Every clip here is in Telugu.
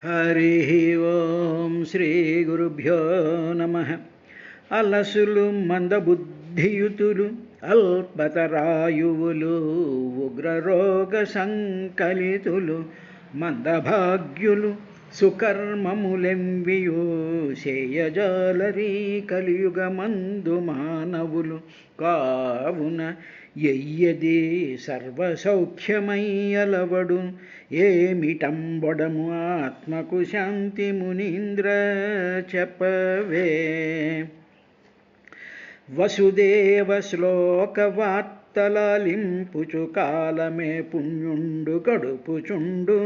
హరి ఓం శ్రీ గురుభ్యో నమ. అలసులు మందబుద్ధియుతులు అల్పతరాయువులు ఉగ్రరోగ సంకలితులు మందభాగ్యులు సుకర్మములెంవియు చేయజాలరీ కలియుగమందు మానవులు కావున ఎయ్యది సర్వసౌఖ్యమయ్యలవడు ఏమిటంబొడము ఆత్మకు శాంతి మునీంద్ర చెప్పవే. వసుదేవ శ్లోకవార్తలాలింపుచు కాలమే పుణ్యుండు గడుపుచుండు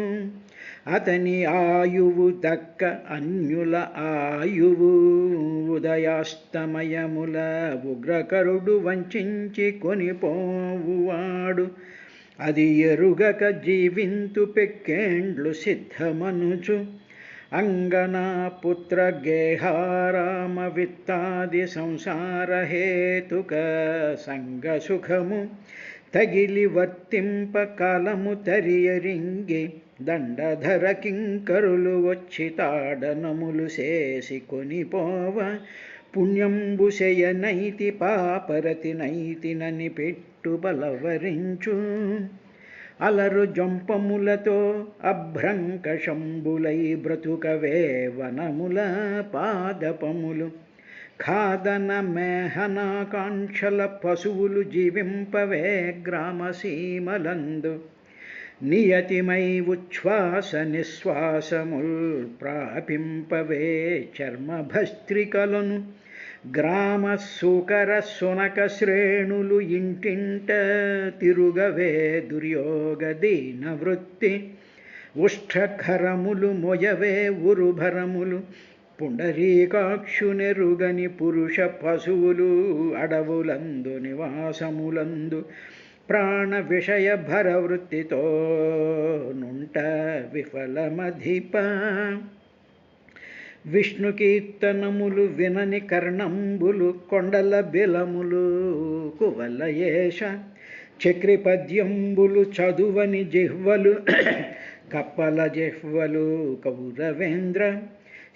అతని ఆయువు దక్క అన్యుల ఆయువు ఉదయాస్తమయముల ఉగ్రకరుడు వంచించి కొనిపోవువాడు అది ఎరుగక జీవింతు పెక్కేండ్లు సిద్ధమనుచు అంగనా పుత్ర గేహారామ విత్తాది సంసార హేతుక సంగ సుఖము తగిలి వర్తింప కాలము తరియరింగి దండధర కింకరులు వచ్చి తాడనములు చేసి కొనిపోవ పుణ్యంబు శయనైతి పాపరతి నైతినని పెట్టు బలవరించు అలరు జంపములతో అభ్రంకశంబులై బ్రతుకవే వనముల పాదపములు ఖాదన మేహనాకాంక్షల పశువులు జీవింపవే గ్రామసీమలందు నియతిమై ఉచ్ఛ్వాస నిశ్వాసముల్ ప్రాపింపవే చర్మభస్త్రికలను గ్రామ సూకర సునక శ్రేణులు ఇంటింట తిరుగవే దుర్యోగ దీన వృత్తి ఉష్ఠఖరములు మొయవే ఉరుభరములు పుండరీకాక్షునెరుగని పురుష పశువులు అడవులందు నివాసములందు ప్రాణ విషయ భరవృత్తితో నుంట విఫలమధిప విష్ణు కీర్తనములు వినని కర్ణంబులు కొండల బిలములు కువలయేష చక్రిపద్యంబులు చదువని జిహ్వలు కప్పల జిహ్వలు కౌరవేంద్ర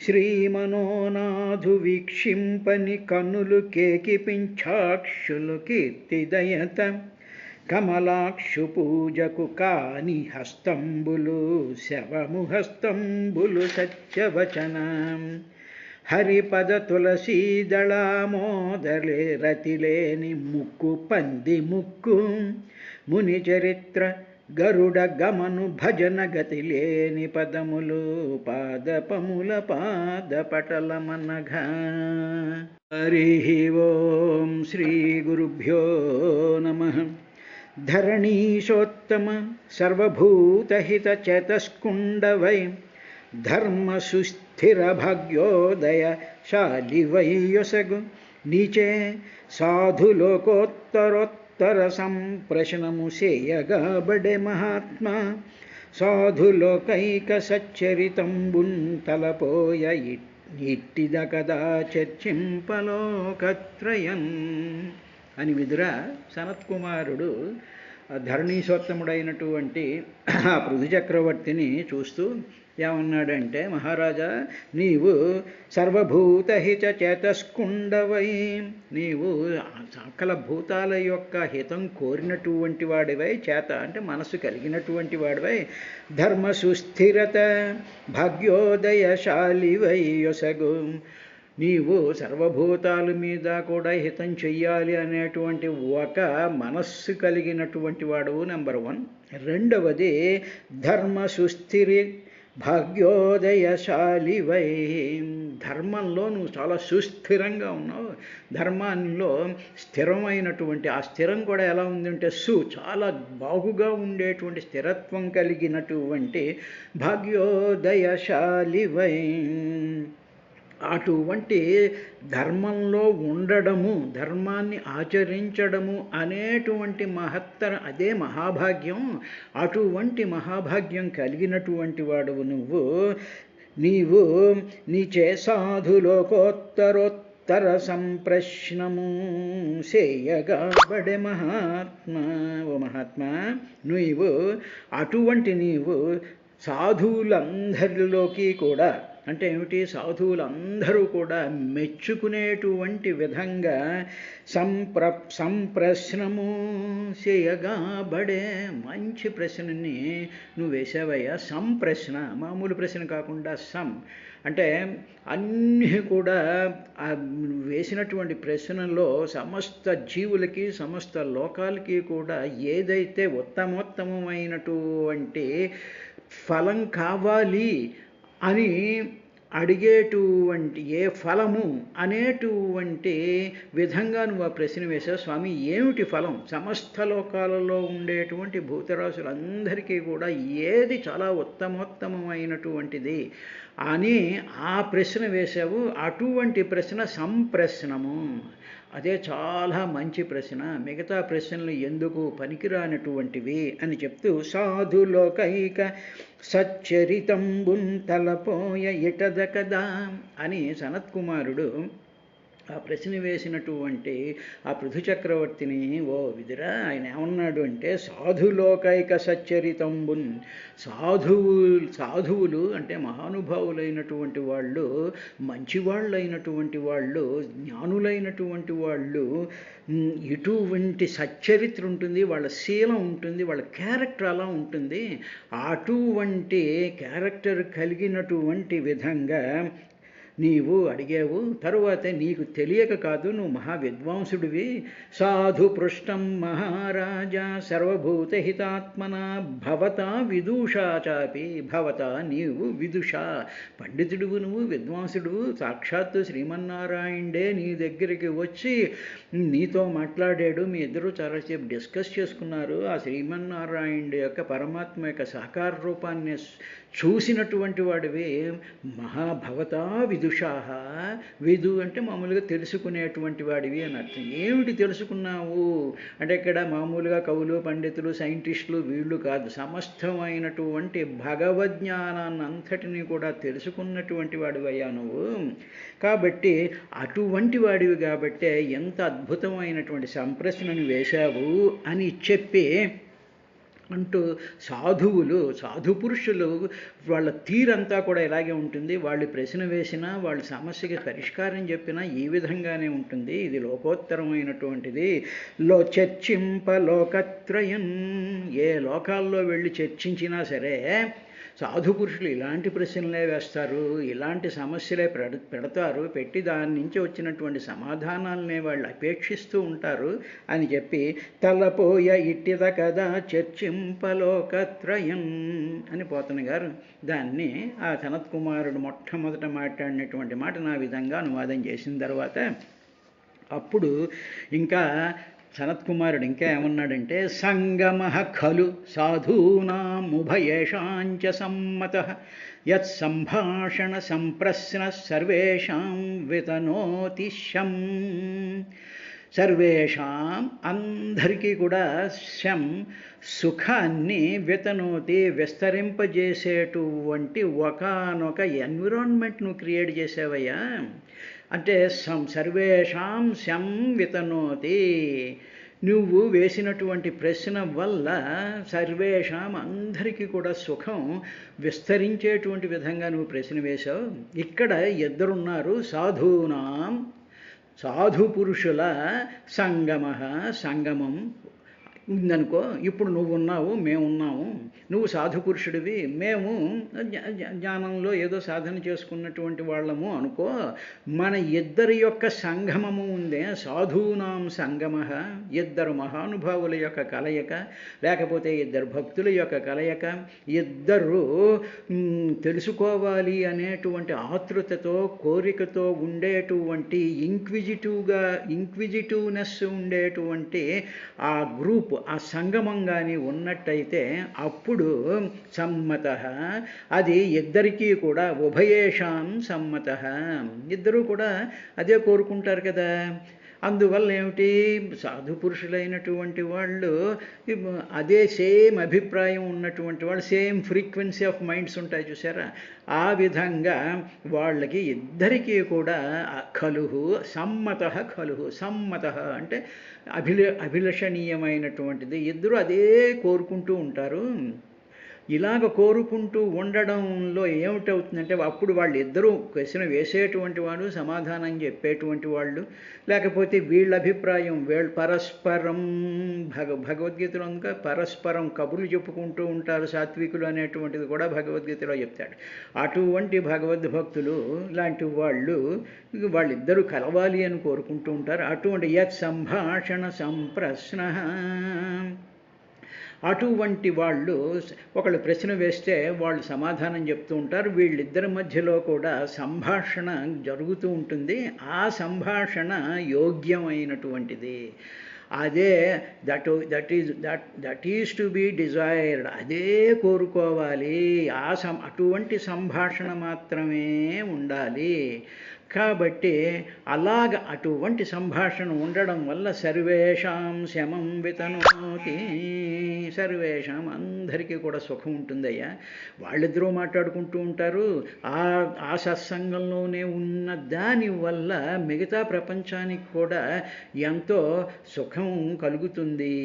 శ్రీమనోనాథు వీక్షింపని కన్నులు కేకిపించాక్షులు కీర్తిదయత కమలాక్షు పూజకు కాని హస్తంబులు శవము హస్తంబులు సత్యవచనం హరిపద తులసీదళామోదలే రతిలేని ముక్కు పంది ముక్కు ముని చరిత్ర గరుడ గమను భజన గతి లేని పదములు పాదపముల పాదపటలమనఘ. హరి ఓం శ్రీ గురుభ్యో నమ. ధరణీశోత్తమ సర్వభూతహిత చేతస్కుండవై ధర్మ సుస్థిర భాగ్యోదయ శాలివై యొసగు నీచే సాధులోకోత్తరోత్తర సంప్రశ్నము చేయగాబడే మహాత్మా సాధులోకైక సచ్చరితంబున్ తలపోయ ఇట్టిద కదా చర్చింపలోకత్రయన్ అని విదుర సనత్కుమారుడు ధరణీశోత్తముడైనటువంటి ఆ పృథు చక్రవర్తిని చూస్తూ ఏమన్నాడంటే, మహారాజా నీవు సర్వభూతహిత చేతస్కుండవై, నీవు సకల భూతాల యొక్క హితం కోరినటువంటి వాడివై, చేత అంటే మనసు కలిగినటువంటి వాడివై, ధర్మ సుస్థిరత భాగ్యోదయశాలివై యొసగు, నీవు సర్వభూతాల మీద కూడా హితం చెయ్యాలి అనేటువంటి ఒక మనస్సు కలిగినటువంటి వాడు నెంబర్ 1. రెండవది ధర్మ సుస్థిరి భాగ్యోదయశాలివై, ధర్మంలో నువ్వు చాలా సుస్థిరంగా ఉన్నావు. ధర్మాల్లో స్థిరమైనటువంటి ఆ స్థిరం కూడా ఎలా ఉందంటే చాలా బాగుగా ఉండేటువంటి స్థిరత్వం కలిగినటువంటి భాగ్యోదయశాలివై, అటువంటి ధర్మంలో ఉండడము, ధర్మాన్ని ఆచరించడము అనేటువంటి మహత్తర అదే మహాభాగ్యం. అటువంటి మహాభాగ్యం కలిగినటువంటి వాడువు నీవు నీచే సాధులోకోత్తరోత్తర సంప్రశ్నము చేయగాబడే మహాత్మా. ఓ మహాత్మా, నీవు సాధువులందరిలోకి కూడా అంటే ఏమిటి, సాధువులందరూ కూడా మెచ్చుకునేటువంటి విధంగా సంప్రశ్నము చేయగాబడే. మంచి ప్రశ్నని నువ్వు వేసావయ్యా. సంప్రశ్న, మామూలు ప్రశ్న కాకుండా అంటే అన్నీ కూడా వేసినటువంటి ప్రశ్నలో సమస్త జీవులకి సమస్త లోకాలకి కూడా ఏదైతే ఉత్తమోత్తమైనటువంటి ఫలం కావాలి అని అడిగేటువంటి, ఏ ఫలము అనేటువంటి విధంగా నువ్వు ఆ ప్రశ్న వేశావు. స్వామి ఏమిటి ఫలం? సమస్త లోకాలలో ఉండేటువంటి భూతరాశులందరికీ కూడా ఏది చాలా ఉత్తమోత్తమైనటువంటిది అని ఆ ప్రశ్న వేశావు. అటువంటి ప్రశ్న సంప్రశ్నము. అదే చాలా మంచి ప్రశ్న. మిగతా ప్రశ్నలు ఎందుకు పనికిరానటువంటివి అని చెప్తూ సాధులోకైక సచ్చరితంబున్ తలపోయ ఇటద కదా అని సనత్కుమారుడు ఆ ప్రశ్న వేసినటువంటి ఆ పృథు చక్రవర్తిని, ఓ విదురా, ఆయన ఏమన్నాడు అంటే, సాధులోకైక సచ్చరితంబున్, సాధువులు అంటే మహానుభావులైనటువంటి వాళ్ళు, మంచివాళ్ళైనటువంటి వాళ్ళు, జ్ఞానులైనటువంటి వాళ్ళు, ఇటువంటి సచ్చరిత్ర ఉంటుంది, వాళ్ళ శీలం ఉంటుంది, వాళ్ళ క్యారెక్టర్ అలా ఉంటుంది. అటువంటి క్యారెక్టర్ కలిగినటువంటి విధంగా నీవు అడిగావు. తరువాత నీకు తెలియక కాదు, నువ్వు మహావిద్వాంసుడివి. సాధు పృష్టం మహారాజా సర్వభూతహితాత్మన భవతా విదూషా చాపి. భవత నీవు విదుష, పండితుడువు, నువ్వు విద్వాంసుడువు. సాక్షాత్తు శ్రీమన్నారాయణుడే నీ దగ్గరికి వచ్చి నీతో మాట్లాడాడు. మీ ఇద్దరు చాలాసేపు డిస్కస్ చేసుకున్నారు. ఆ శ్రీమన్నారాయణుడి యొక్క పరమాత్మ యొక్క సాకార రూపాన్ని చూసినటువంటి వాడివి. మహాభవతా విదుషాహ, విదు అంటే మామూలుగా తెలుసుకునేటువంటి వాడివి అని అర్థం. ఏమిటి తెలుసుకున్నావు అంటే ఇక్కడ మామూలుగా కవులు, పండితులు, సైంటిస్టులు వీళ్ళు కాదు, సమస్తమైనటువంటి భగవజ్ఞానాన్ని అంతటినీ కూడా తెలుసుకున్నటువంటి వాడివయ్యా నువ్వు. కాబట్టి అటువంటి వాడివి కాబట్టే ఎంత అద్భుతమైనటువంటి సంప్రశ్నను వేశావు అని చెప్పి అంటూ సాధు పురుషులు వాళ్ళ తీరంతా కూడా ఇలాగే ఉంటుంది. వాళ్ళు ప్రశ్న వేసినా, వాళ్ళ సమస్యకి పరిష్కారం చెప్పినా ఈ విధంగానే ఉంటుంది. ఇది లోకోత్తరమైనటువంటిది. చర్చింప లోకత్రయం, ఏ లోకాల్లో వెళ్ళి చర్చించినా సరే సాధు పురుషులు ఇలాంటి ప్రశ్నలే వేస్తారు, ఇలాంటి సమస్యలే పెడతారు, పెట్టి దాని నుంచి వచ్చినటువంటి సమాధానాలనే వాళ్ళు అపేక్షిస్తూ ఉంటారు అని చెప్పి తలపోయ ఇట్టిద కదా చర్చింపలోకత్రయం అని పోతన గారు దాన్ని ఆ సనత్కుమారుడు మొట్టమొదట మాట్లాడినటువంటి మాట నా విధంగా అనువాదం చేసిన తర్వాత అప్పుడు ఇంకా సనత్కుమారుడు ఇంకా ఏమన్నాడంటే, సంగమ ఖలు సాధూనాముభయేషాంచ సమ్మతః యత్ సంభాషణ సంప్రశ్న సర్వేషాం వితనోతి శం. సర్వేషాం అందరికీ కూడా శం సుఖాన్ని వితనోతి విస్తరింపజేసేటువంటి ఒకానొక ఎన్విరాన్మెంట్ నువ్వు క్రియేట్ చేసావయ్యా. అంటే సర్వేషాం శం వితనోతి, నువ్వు వేసినటువంటి ప్రశ్న వల్ల సర్వేషాం అందరికీ కూడా సుఖం విస్తరించేటువంటి విధంగా నువ్వు ప్రశ్న వేశావు. ఇక్కడ ఇద్దరున్నారు, సాధూనాం సాధు పురుషుల సంగమం ఉందనుకో. ఇప్పుడు నువ్వు ఉన్నావు, మేమున్నాము. నువ్వు సాధు పురుషుడివి, మేము జ్ఞానంలో ఏదో సాధన చేసుకున్నటువంటి వాళ్ళము అనుకో. మన ఇద్దరి యొక్క సంగమము ఉందే, సాధూనాం సంగమ, ఇద్దరు మహానుభావుల యొక్క కలయిక, లేకపోతే ఇద్దరు భక్తుల యొక్క కలయిక, ఇద్దరు తెలుసుకోవాలి అనేటువంటి ఆతృతతో కోరికతో ఉండేటువంటి ఇంక్విజిటివ్నెస్ ఉండేటువంటి ఆ గ్రూప్, ఆ సంగమం కానీ ఉన్నట్టయితే అప్పుడు సమ్మతః, అది ఇద్దరికీ కూడా ఉభయేషాం సమ్మతః, ఇద్దరూ కూడా అదే కోరుకుంటారు కదా. అందువల్ల ఏమిటి, సాధు పురుషులైనటువంటి వాళ్ళు అదే సేమ్ అభిప్రాయం ఉన్నటువంటి వాళ్ళు, సేమ్ ఫ్రీక్వెన్సీ ఆఫ్ మైండ్స్ ఉంటాయి చూసారా, ఆ విధంగా వాళ్ళకి ఇద్దరికీ కూడా ఖలుహు సమ్మతః, ఖలుహు సమ్మతః అంటే అభిలషణీయమైనటువంటిది, ఇద్దరు అదే కోరుకుంటూ ఉంటారు. ఇలాగ కోరుకుంటూ ఉండడంలో ఏమిటవుతుందంటే అప్పుడు వాళ్ళిద్దరూ క్వశ్చన్ వేసేటువంటి వాడు సమాధానం చెప్పేటువంటి వాళ్ళు, లేకపోతే వీళ్ళ అభిప్రాయం వీళ్ళు పరస్పరం భగవద్గీతలో అందుక పరస్పరం కబుర్లు చెప్పుకుంటూ ఉంటారు సాత్వికులు అనేటువంటిది కూడా భగవద్గీతలో చెప్తాడు. అటువంటి భగవద్భక్తులు లాంటి వాళ్ళిద్దరూ కలవాలి అని కోరుకుంటూ ఉంటారు. అటువంటి యత్ సంభాషణ సంప్రశ్న, అటువంటి వాళ్ళు ఒకళ్ళు ప్రశ్న వేస్తే వాళ్ళు సమాధానం చెప్తూ ఉంటారు. వీళ్ళిద్దరి మధ్యలో కూడా సంభాషణ జరుగుతూ ఉంటుంది. ఆ సంభాషణ యోగ్యమైనటువంటిది. అదే that is to be desired, అదే కోరుకోవాలి. అటువంటి సంభాషణ మాత్రమే ఉండాలి. కాబట్టి అలాగ అటువంటి సంభాషణ ఉండడం వల్ల సర్వేషాం శమం వితనోతి, సర్వేషాం అందరికీ కూడా సుఖం ఉంటుందయ్యా. వాళ్ళిద్దరూ మాట్లాడుకుంటూ ఉంటారు. ఆ సత్సంగంలోనే ఉన్న దానివల్ల మిగతా ప్రపంచానికి కూడా ఎంతో సుఖం కలుగుతుంది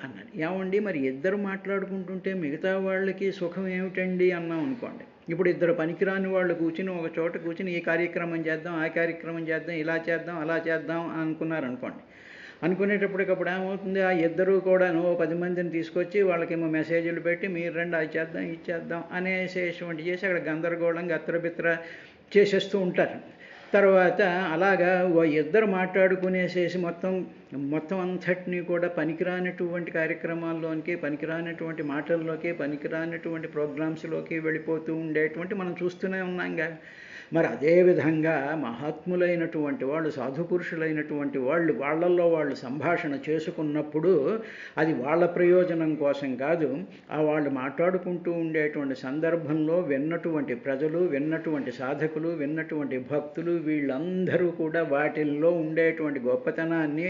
అన్నది. ఏమండి మరి ఇద్దరు మాట్లాడుకుంటుంటే మిగతా వాళ్ళకి సుఖం ఏమిటండి అన్నాం అనుకోండి. ఇప్పుడు ఇద్దరు పనికిరాని వాళ్ళు కూర్చుని ఒక చోట కూర్చుని ఈ కార్యక్రమం చేద్దాం, ఆ కార్యక్రమం చేద్దాం, ఇలా చేద్దాం, అలా చేద్దాం అనుకున్నారనుకోండి. అనుకునేటప్పటికప్పుడు ఏమవుతుంది, ఆ ఇద్దరూ కూడా 10 మందిని తీసుకొచ్చి వాళ్ళకేమో మెసేజ్లు పెట్టి మీరు రండి అది చేద్దాం ఇది చేద్దాం అనేసేటువంటి చేసి అక్కడ గందరగోళం గత్రబిత్ర చేసేస్తూ ఉంటారు. తర్వాత అలాగా ఇద్దరు మాట్లాడుకునేసేసి మొత్తం అంతటినీ కూడా పనికిరానటువంటి కార్యక్రమాల్లోనికి, పనికిరానటువంటి మాటల్లోకి, పనికిరానటువంటి ప్రోగ్రామ్స్లోకి వెళ్ళిపోతూ ఉండేటువంటి మనం చూస్తూనే ఉన్నాంగా. మరి అదేవిధంగా మహాత్ములైనటువంటి వాళ్ళు, సాధుపురుషులైనటువంటి వాళ్ళల్లో వాళ్ళు సంభాషణ చేసుకున్నప్పుడు అది వాళ్ళ ప్రయోజనం కోసం కాదు. వాళ్ళు మాట్లాడుకుంటూ ఉండేటువంటి సందర్భంలో విన్నటువంటి ప్రజలు, విన్నటువంటి సాధకులు, విన్నటువంటి భక్తులు వీళ్ళందరూ కూడా వాటిల్లో ఉండేటువంటి గొప్పతనాన్ని,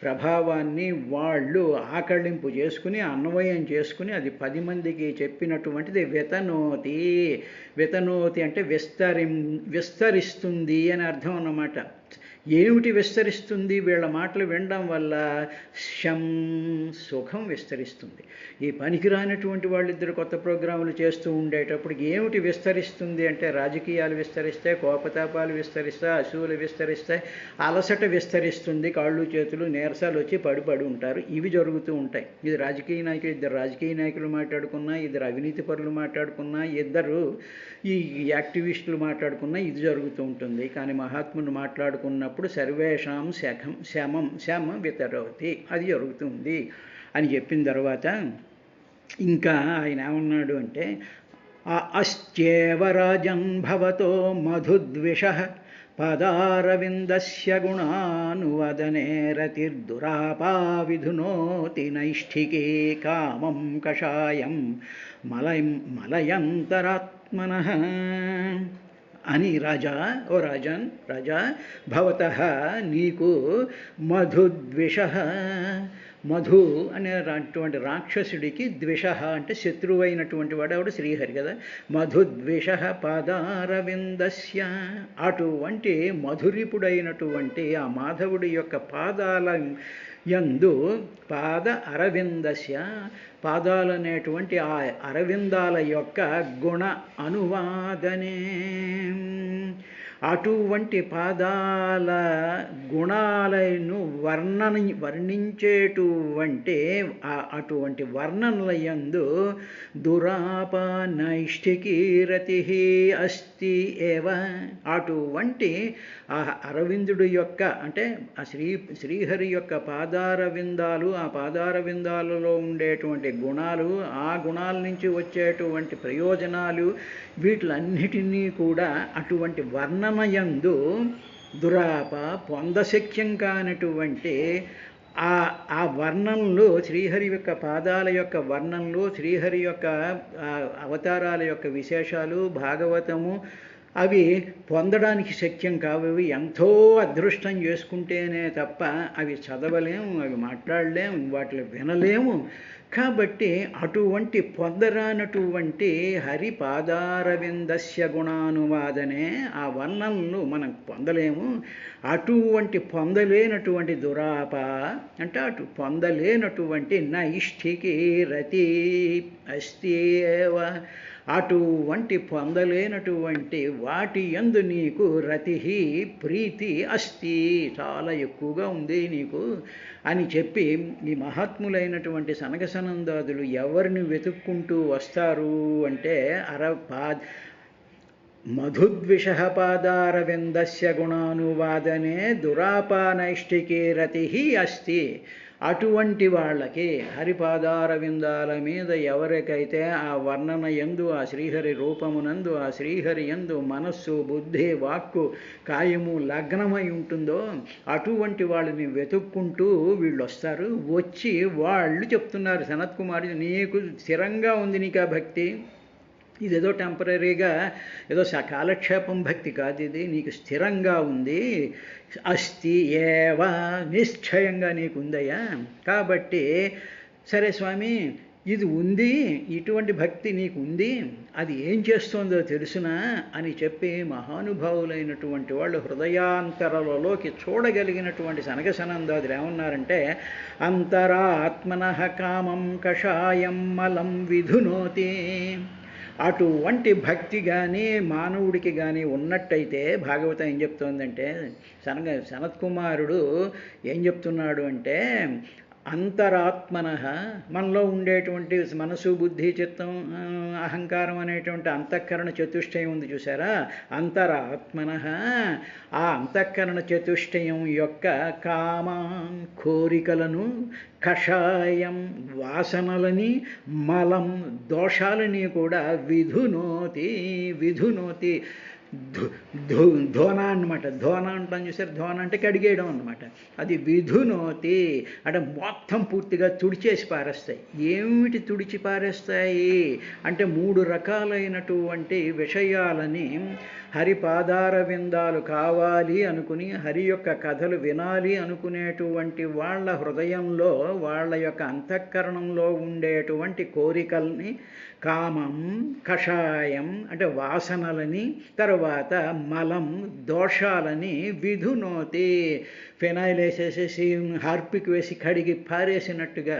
ప్రభావాన్ని వాళ్ళు ఆకళింపు చేసుకుని, అన్వయం చేసుకుని అది 10 మందికి చెప్పినటువంటిది వితనోతి. వితనోతి అంటే విస్తరిస్తుంది అని అర్థం అన్నమాట. ఏమిటి విస్తరిస్తుంది? వీళ్ళ మాటలు వినడం వల్ల సుఖం విస్తరిస్తుంది. ఈ పనికిరానటువంటి వాళ్ళిద్దరు కొత్త ప్రోగ్రాములు చేస్తూ ఉండేటప్పటికి ఏమిటి విస్తరిస్తుంది అంటే రాజకీయాలు విస్తరిస్తాయి, కోపతాపాలు విస్తరిస్తాయి, అసూలు విస్తరిస్తాయి, అలసట విస్తరిస్తుంది, కాళ్ళు చేతులు నీరసాలు వచ్చి పడి ఉంటారు. ఇవి జరుగుతూ ఉంటాయి. ఇది ఇద్దరు రాజకీయ నాయకులు మాట్లాడుకున్నా, ఇద్దరు అవినీతి పరులు మాట్లాడుకున్నా, ఇద్దరు ఈ యాక్టివిస్టులు మాట్లాడుకున్నా ఇది జరుగుతూ ఉంటుంది. కానీ మహాత్ములు మాట్లాడుకున్నప్పుడు సర్వేషాం శమం వితరోతి, అది జరుగుతుంది అని చెప్పిన తర్వాత ఇంకా ఆయన ఏమన్నాడు అంటే అస్త్యేవ రాజన్ భవతో మధుద్విషః పదారవిందస్య గుణానువదనే రతిర్దురాపా విధునోతి నైష్ఠికే కామం కషాయం మలయంతరాత్మనః అని రాజా భవతః నీకు మధుద్విషః, మధు అనేటువంటి రాక్షసుడికి ద్విషః అంటే శత్రువైనటువంటి వాడు శ్రీహరి కదా. మధుద్విషః పాదారవిందస్య, అటువంటి మధురిపుడైనటువంటి ఆ మాధవుడి యొక్క పాదాల యందు పాద అరవిందస్య, పాదాలనేటువంటి ఆ అరవిందాల యొక్క గుణ అనువాదనే, అటువంటి పాదాల గుణాలను వర్ణించేటువంటి అటువంటి వర్ణనల యందు దురాపా నైష్ఠికీ రతి అస్తి ఏవ, అటువంటి ఆ అరవిందుడు యొక్క అంటే ఆ శ్రీహరి యొక్క పాదారవిందాలు, ఆ పాదారవిందాలలో ఉండేటువంటి గుణాలు, ఆ గుణాల నుంచి వచ్చేటువంటి ప్రయోజనాలు, వీటిలన్నిటినీ కూడా అటువంటి వర్ణనయందు దురాప పొందశక్యం కానటువంటి ఆ వర్ణనలు, శ్రీహరి యొక్క పాదాల యొక్క వర్ణనలు, శ్రీహరి యొక్క అవతారాల యొక్క విశేషాలు, భాగవతము అవి పొందడానికి శక్యం కావు. ఎంతో అదృష్టం చేసుకుంటేనే తప్ప అవి చదవలేము, అవి మాట్లాడలేము, వాటిని వినలేము. కాబట్టి అటువంటి పొందరానటువంటి హరిపాదారవిందస్య గుణానువాదనే ఆ వర్ణనలు మనం పొందలేము. అటువంటి పొందలేనటువంటి దురాప అంటే అటు పొందలేనటువంటి నైష్ఠికి రతి అస్తియేవ, అటువంటి పొందలేనటువంటి వాటి యందు నీకు రతి ప్రీతి అస్తి చాలా ఎక్కువగా ఉంది నీకు అని చెప్పి ఈ మహాత్ములైనటువంటి సనక సనందాదులు ఎవరిని వెతుక్కుంటూ వస్తారు అంటే మధుద్విష పాదారవిందస్య గుణానువాదనే దురాపానైష్టికే రతి అస్తి. అటువంటి వాళ్ళకి హరిపాదారవిందాల మీద ఎవరికైతే ఆ వర్ణన యందు, ఆ శ్రీహరి రూపమునందు, ఆ శ్రీహరి యందు మనస్సు బుద్ధి వాక్కు కాయము లగ్నమై ఉంటుందో అటువంటి వాళ్ళని వెతుక్కుంటూ వీళ్ళు వస్తారు. వచ్చి వాళ్ళు చెప్తున్నారు, సనత్ కుమారుడు నీకు స్థిరంగా ఉంది నీకు ఆ భక్తి, ఇదేదో టెంపరీగా ఏదో కాలక్షేపం భక్తి కాదు, ఇది నీకు స్థిరంగా ఉంది. అస్తి ఏవా, నిశ్చయంగా నీకుందయ్యా. కాబట్టి సరే స్వామి ఇది ఉంది, ఇటువంటి భక్తి నీకు ఉంది, అది ఏం చేస్తుందో తెలుసునా అని చెప్పి మహానుభావులైనటువంటి వాళ్ళు హృదయాంతరాలలోకి చూడగలిగినటువంటి సనక సనందాదులు ఏమన్నారంటే అంతరాత్మనః కామం కషాయం మలం విధునోతి. అటువంటి భక్తి కానీ మానవుడికి కానీ ఉన్నట్టయితే భాగవతం ఏం చెప్తోందంటే సనత్ కుమారుడు ఏం చెప్తున్నాడు అంటే అంతరాత్మనః మనలో ఉండేటువంటి మనసు బుద్ధి చిత్తం అహంకారం అనేటువంటి అంతఃకరణ చతుష్టయం ఉంది చూసారా, అంతరాత్మనః ఆ అంతఃకరణ చతుష్టయం యొక్క కామ కోరికలను, కషాయం వాసనలని, మలం దోషాలని కూడా విధునోతి ధోన అన్నమాట. ధోన అంటాం చూసారు, ధోన అంటే కడిగేయడం అన్నమాట. అది విధునోతి అంటే మొత్తం పూర్తిగా తుడిచేసి పారేస్తాయి. ఏమిటి తుడిచి పారేస్తాయి అంటే 3 రకాలైనటువంటి విషయాలని హరిపాదార విందాలు కావాలి అనుకుని హరి యొక్క కథలు వినాలి అనుకునేటువంటి వాళ్ళ హృదయంలో వాళ్ళ యొక్క అంతఃకరణంలో ఉండేటువంటి కోరికల్ని, కామం కషాయం అంటే వాసనలని, తర్వాత మలం దోషాలని విధునోతి ఫెనాయిల్ వేసేసేసి హార్పిక్ వేసి కడిగి పారేసినట్టుగా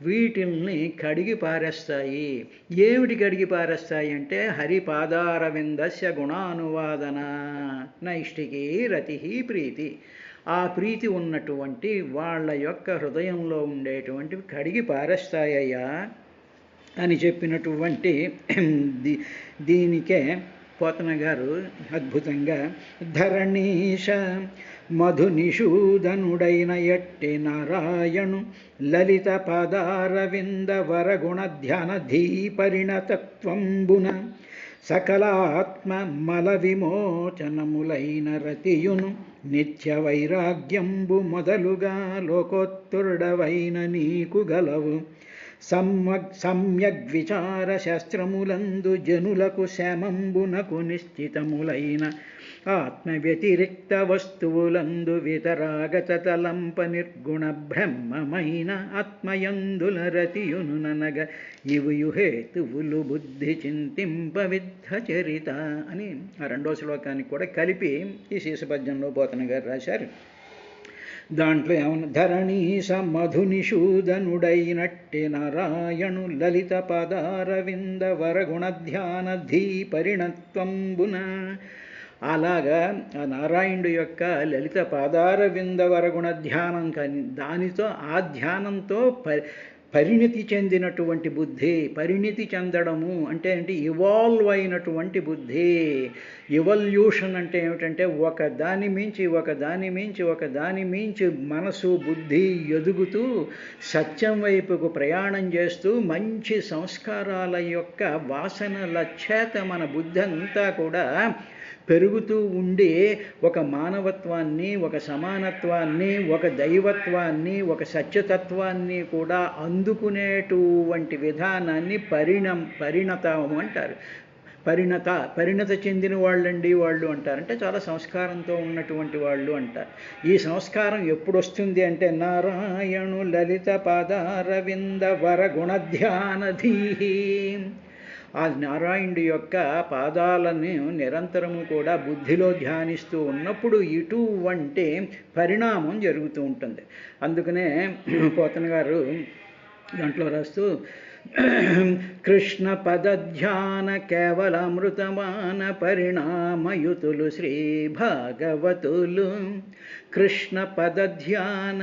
వీటిల్ని కడిగి పారేస్తాయి. ఏమిటి కడిగి పారేస్తాయి అంటే హరిపాదారవిందస్య గుణానువాదన నైష్టికి రతి ప్రీతి. ఆ ప్రీతి ఉన్నటువంటి వాళ్ళ యొక్క హృదయంలో ఉండేటువంటివి కడిగి పారేస్తాయ్యా అని చెప్పినటువంటి దీనికే పోతన గారు అద్భుతంగా ధరణీశ మధునిషూదనుడైన ఎట్టి నారాయణు లలిత పదారవింద వరగుణ ధ్యాన ధీపరిణతత్వంబున సకలాత్మ మల విమోచనములైన రతియును నిత్య వైరాగ్యంబు మొదలుగా లోకోత్తరుడవైన నీకు గలవు. సమ్యగ్ విచార శాస్త్రములందు జనులకు శ్యామంబునకు నిశ్చితములైన ఆత్మ వ్యతిరిక్త వస్తువులందు వితరాగత తలంప నిర్గుణ బ్రహ్మమైన ఆత్మయందుల రతియును ననగ ఇవుయు హేతువులు బుద్ధి చింతింప విద్ధ చరిత అని ఆ 2వ శ్లోకానికి కూడా కలిపి ఈ శీర్షపద్యంలో పోతన గారు రాశారు. దాంట్లో ఏమన్నా ధరణీశ మధునిషూదనుడైనట్టి నారాయణు లలిత పదారవింద వరగుణ ధ్యాన ధీపరిణత్వంబున అలాగా ఆ నారాయణుడు యొక్క లలిత పాదారవింద వరగుణ ధ్యానం కానీ దానితో ఆ ధ్యానంతో పరిణతి చెందినటువంటి బుద్ధి, పరిణతి చెందడము అంటే ఏంటి ఇవాల్వ్ అయినటువంటి బుద్ధి. ఇవల్యూషన్ అంటే ఏమిటంటే ఒక దాని మించి మనసు బుద్ధి ఎదుగుతూ సత్యం వైపుకు ప్రయాణం చేస్తూ మంచి సంస్కారాల యొక్క వాసనల చేత మన బుద్ధి అంతా కూడా పెరుగుతూ ఉండి ఒక మానవత్వాన్ని, ఒక సమానత్వాన్ని, ఒక దైవత్వాన్ని, ఒక సత్యతత్వాన్ని కూడా అందుకునేటువంటి విధానాన్ని పరిణతం అంటారు. పరిణత చెందిన వాళ్ళండి వాళ్ళు అంటారంటే చాలా సంస్కారంతో ఉన్నటువంటి వాళ్ళు అంటారు. ఈ సంస్కారం ఎప్పుడు వస్తుంది అంటే నారాయణు లలిత పాదారవింద వరగుణధ్యానధీ, ఆ నారాయణుడి యొక్క పాదాలను నిరంతరము కూడా బుద్ధిలో ధ్యానిస్తూ ఉన్నప్పుడు ఇటువంటి పరిణామం జరుగుతూ ఉంటుంది. అందుకనే పోతన గారు దాంట్లో రాస్తూ కృష్ణ పదధ్యాన కేవలమృతమాన పరిణామయుతులు శ్రీ భాగవతులు. కృష్ణ పదధ్యాన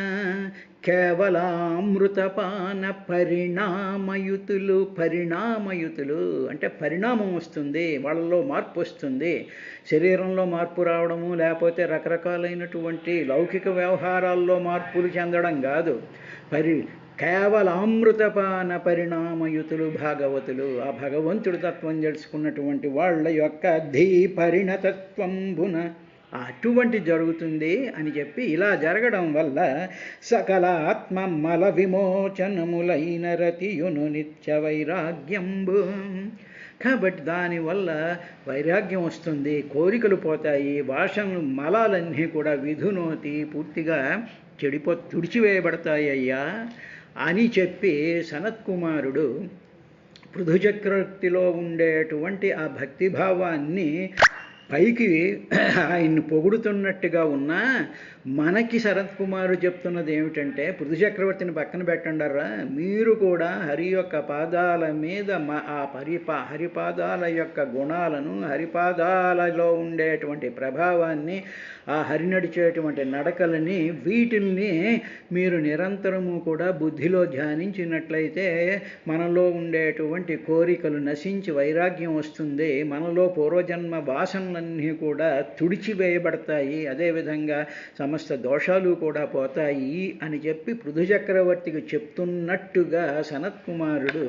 కేవలామృతపాన పరిణామయుతులు అంటే పరిణామం వస్తుంది, వాళ్ళలో మార్పు వస్తుంది. శరీరంలో మార్పు రావడము, లేకపోతే రకరకాలైనటువంటి లౌకిక వ్యవహారాల్లో మార్పులు చెందడం కాదు. కేవలామృతపాన పరిణామయుతులు భాగవతులు, ఆ భగవంతుడి తత్వం తెలుసుకున్నటువంటి వాళ్ళ యొక్క ధీ పరిణతత్వంబున అటువంటి జరుగుతుంది అని చెప్పి, ఇలా జరగడం వల్ల సకల ఆత్మ మల విమోచనములైన రతియును నిత్య వైరాగ్యంబు. కాబట్టి దానివల్ల వైరాగ్యం వస్తుంది, కోరికలు పోతాయి, వాసనలు మలాలన్నీ కూడా విధునోతి పూర్తిగా తుడిచివేయబడతాయి అయ్యా అని చెప్పి సనత్కుమారుడు పృథుచక్రవర్తిలో ఉండేటువంటి ఆ భక్తిభావాన్ని పైకి ఆయన్ని పొగుడుతున్నట్టుగా ఉన్నా, మనకి శరత్కుమారుడు చెప్తున్నది ఏమిటంటే, పృథుచక్రవర్తిని పక్కన పెట్టండరా, మీరు కూడా హరి యొక్క పాదాల మీద ఆ హరిపాదాల యొక్క గుణాలను, హరిపాదాలలో ఉండేటువంటి ప్రభావాన్ని, ఆ హరి నడిచేటువంటి నడకలని, వీటిల్ని మీరు నిరంతరము కూడా బుద్ధిలో ధ్యానించినట్లయితే మనలో ఉండేటువంటి కోరికలు నశించి వైరాగ్యం వస్తుంది, మనలో పూర్వజన్మ వాసనలన్నీ కూడా తుడిచివేయబడతాయి, అదేవిధంగా సమస్త దోషాలు కూడా పోతాయి అని చెప్పి పృథుచక్రవర్తికి చెప్తున్నట్టుగా సనత్కుమారుడు,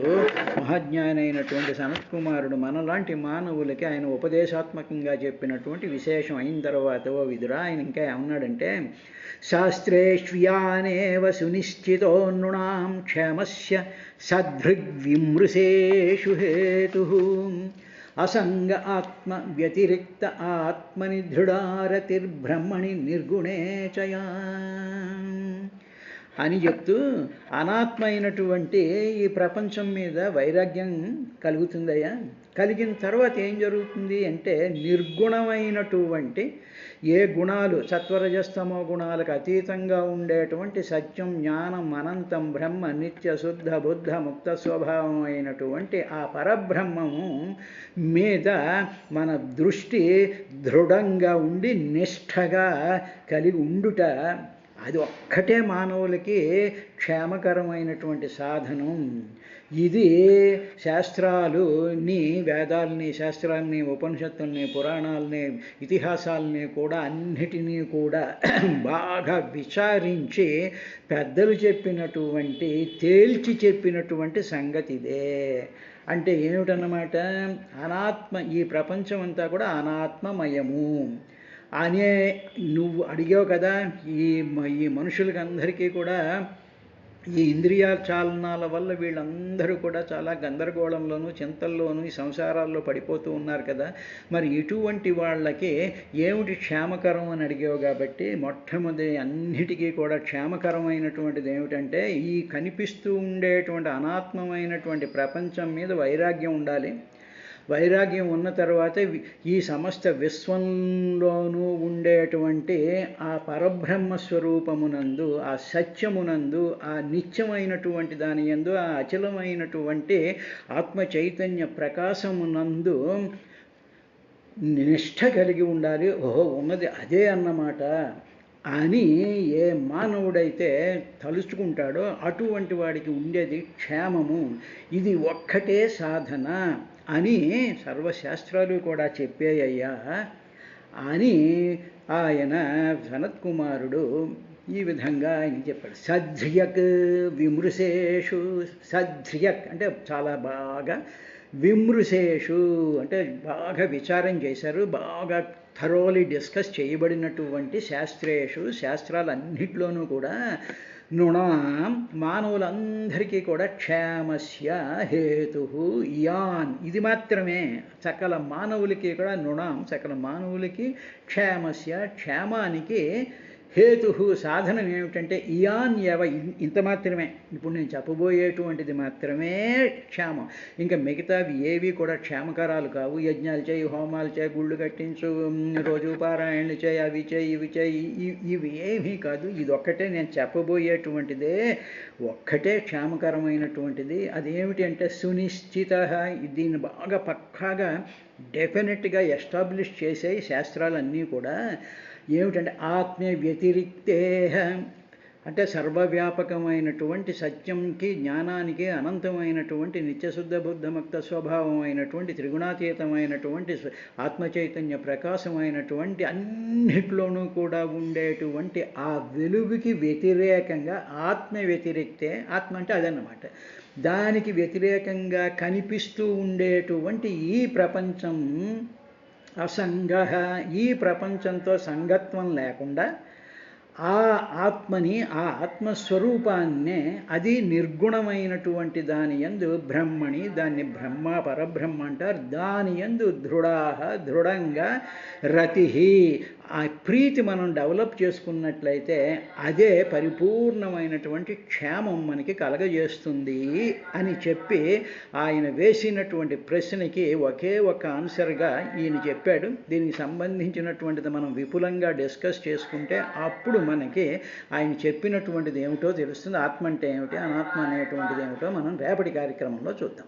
మహాజ్ఞాని అయినటువంటి సనత్కుమారుడు మనలాంటి మానవులకి ఆయన ఉపదేశాత్మకంగా చెప్పినటువంటి విశేషం అయిన తర్వాత, ఓ విదురా, ఆయన ఇంకా ఏమన్నాడంటే, శాస్త్రేష్వ్యానేవ సునిశ్చితో నృణాం క్షేమస్య సదృగ్విమృశేషు హేతు అసంగ ఆత్మ వ్యతిరిక్త ఆత్మని దృఢారతిర్బ్రహ్మణి నిర్గుణే చయా అని చెప్తూ, అనాత్మ అయినటువంటి ఈ ప్రపంచం మీద వైరాగ్యం కలుగుతుందయ్యా. కలిగిన తర్వాత ఏం జరుగుతుంది అంటే, నిర్గుణమైనటువంటి ఏ గుణాలు, సత్వరజస్తమో గుణాలకు అతీతంగా ఉండేటువంటి సత్యం, జ్ఞానం, అనంతం, బ్రహ్మ, నిత్య శుద్ధ బుద్ధ ముక్త స్వభావం అయినటువంటి ఆ పరబ్రహ్మము మీద మన దృష్టి దృఢంగా ఉండి నిష్ఠగా కలిగి ఉండుట, అది ఒక్కటే మానవులకి క్షేమకరమైనటువంటి సాధనం. ఇది శాస్త్రాలని, వేదాలని, శాస్త్రాలని, ఉపనిషత్తుల్ని, పురాణాలని, ఇతిహాసాలని కూడా అన్నిటినీ కూడా బాగా విచారించి పెద్దలు చెప్పినటువంటి, తేల్చి చెప్పినటువంటి సంగతి ఇదే. అంటే ఏమిటన్నమాట, అనాత్మ, ఈ ప్రపంచం అంతా కూడా అనాత్మమయము అనే నువ్వు అడిగావు కదా. ఈ మనుషులకి అందరికీ కూడా ఈ ఇంద్రియ చాలనాల వల్ల వీళ్ళందరూ కూడా చాలా గందరగోళంలోనూ, చింతల్లోనూ, ఈ సంసారాల్లో పడిపోతూ ఉన్నారు కదా. మరి ఇటువంటి వాళ్ళకి ఏమిటి క్షేమకరం అని అడిగావు కాబట్టి, మొట్టమొదటి అన్నిటికీ కూడా క్షేమకరమైనటువంటిది ఏమిటంటే, ఈ కనిపిస్తూ ఉండేటువంటి అనాత్మమైనటువంటి ప్రపంచం మీద వైరాగ్యం ఉండాలి. వైరాగ్యం ఉన్న తర్వాత ఈ సమస్త విశ్వంలోనూ ఉండేటువంటి ఆ పరబ్రహ్మ స్వరూపమునందు, ఆ సత్యమునందు, ఆ నిత్యమైనటువంటి దాని యందు, ఆ అచలమైనటువంటి ఆత్మ చైతన్య ప్రకాశమునందు నిష్ఠ కలిగి ఉండాలి. ఓహో, ఉన్నది అదే అన్నమాట అని ఏ మానవుడైతే తలుచుకుంటాడో అటువంటి వాడికి ఉండేది క్షేమము. ఇది ఒక్కటే సాధన అని సర్వశాస్త్రాలు కూడా చెప్పాయ్యా అని ఆయన సనత్కుమారుడు ఈ విధంగా ఆయన చెప్పాడు. సధ్రియక్ విమృశేషు, సధ్రియక్ అంటే చాలా బాగా, విమృశేషు అంటే బాగా విచారం చేశారు, బాగా థరోలీ డిస్కస్ చేయబడినటువంటి శాస్త్రేషు, శాస్త్రాలన్నింటిలోనూ కూడా నృణాం మానవులందరికీ కూడా క్షేమస్య హేతు యాన్, ఇది మాత్రమే సకల మానవులకి కూడా నృణాం సకల మానవులకి క్షేమస్య క్షేమానికి హేతు సాధనం ఏమిటంటే ఇయాన్ యవ, ఇంత మాత్రమే. ఇప్పుడు నేను చెప్పబోయేటువంటిది మాత్రమే క్షేమం. ఇంకా మిగతావి ఏవి కూడా క్షేమకరాలు కావు. యజ్ఞాలు చేయి, హోమాలు చేయి, గుళ్ళు కట్టించు, రోజు పారాయణలు చేయి, అవి చేయి, ఇవి చేయి, ఇవి ఏమీ కాదు. ఇది ఒక్కటే నేను చెప్పబోయేటువంటిదే, ఒక్కటే క్షేమకరమైనటువంటిది. అదేమిటి అంటే సునిశ్చిత. దీన్ని బాగా పక్కాగా డెఫినెట్గా ఎస్టాబ్లిష్ చేసే శాస్త్రాలన్నీ కూడా ఏమిటంటే ఆత్మ వ్యతిరిక్తే, అంటే సర్వవ్యాపకమైనటువంటి సత్యంకి, జ్ఞానానికి, అనంతమైనటువంటి నిత్యశుద్ధ బుద్ధముక్త స్వభావమైనటువంటి త్రిగుణాతీతమైనటువంటి ఆత్మచైతన్య ప్రకాశమైనటువంటి అన్నిట్లోనూ కూడా ఉండేటువంటి ఆ వెలుగుకి వ్యతిరేకంగా ఆత్మ వ్యతిరిక్తే, ఆత్మ అంటే అదన్నమాట, దానికి వ్యతిరేకంగా కనిపిస్తూ ఉండేటువంటి ఈ ప్రపంచం అసంగ, ఈ ప్రపంచంతో సంగత్వం లేకుండా ఆ ఆత్మని, ఆ ఆత్మస్వరూపాన్నే, అది నిర్గుణమైనటువంటి దాని యందు బ్రహ్మని, దాన్ని బ్రహ్మ పరబ్రహ్మ అంటారు, దాని యందు దృఢంగా రతి, ఆ ప్రీతి మనం డెవలప్ చేసుకున్నట్లయితే అదే పరిపూర్ణమైనటువంటి క్షేమం మనకి కలగజేస్తుంది అని చెప్పి ఆయన వేసినటువంటి ప్రశ్నకి ఒకే ఒక ఆన్సర్గా ఈయన చెప్పాడు. దీనికి సంబంధించినటువంటిది మనం విపులంగా డిస్కస్ చేసుకుంటే అప్పుడు మనకి ఆయన చెప్పినటువంటిది ఏమిటో తెలుస్తుంది. ఆత్మ అంటే ఏమిటి, అనాత్మ అనేటువంటిది ఏమిటో మనం రేపటి కార్యక్రమంలో చూద్దాం.